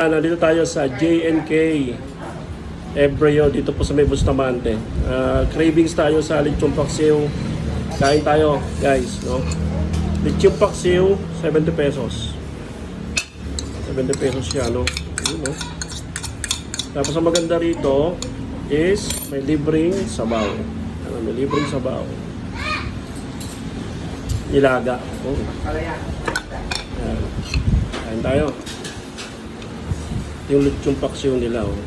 Nandito tayo sa JNK Ebreo dito po sa may Bustamante. Cravings tayo sa lechon paksiw. Kain tayo, guys, no? Lechon paksiw, 70 pesos. 70 pesos siya, no? Yun, no? Tapos ang maganda rito is may libreng sabaw. May libreng sabaw. Nilaga. Oh. Kain tayo. Yung lechon paksiw nila, oh.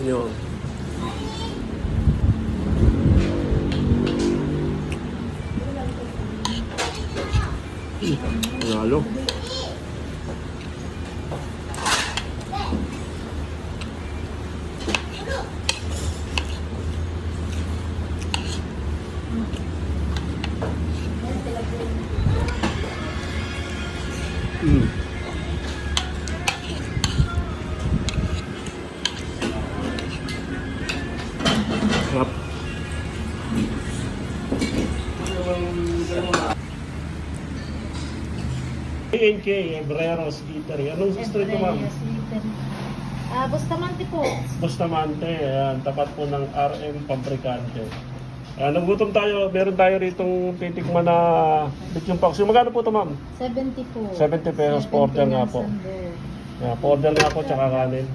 Yun. Nalo. Sarap. JNK Ebreros Eatery. Anong street mo, ma'am? Bustamante po. Bustamante. Ayan, tapat po ng RM Pabrikante. Nagutom tayo. Meron tayo ritong titikman na lechon paksiw. Magkano po ito, ma'am? 70 po. 70 pesos po order nga po. Order nga po, tsaka kanin.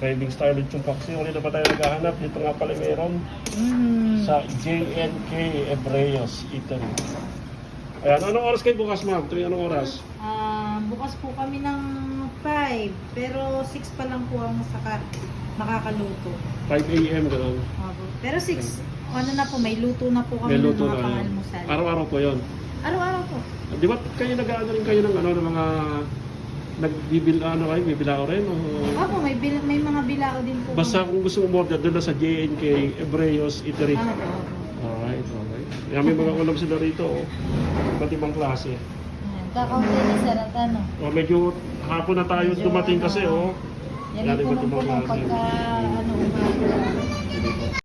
Cravings tayo lechon paksiw. Ulit na pa tayo naghahanap. Dito nga pala meron. Sa JNK Ebreos Eatery. Ayan, anong oras kayo bukas, ma'am? Anong oras? Bukas po kami ng 5, pero 6 pa lang po ang makakaluto. 5 a.m. gano'n. Pero 6, ano na po, may luto na po kami May ng luto mga na yun. pangalmusal. Araw-araw po yun. Araw-araw po. Di ba kayo nag-ano rin kayo ng ano, ng mga ano kayo, may bilao rin? O... Opo, may mga bilao din po. Basta kung gusto mo order, doon na sa JNK Ebreos Eatery. Opo. Alright. Yan, may mga ulam sila rito. Oh. Iba't ibang klase. Kakaunti ni Sir at ano. Medyo hapon na tayo dumating kasi. Oh. Yan yung punong-punong pagka umaga.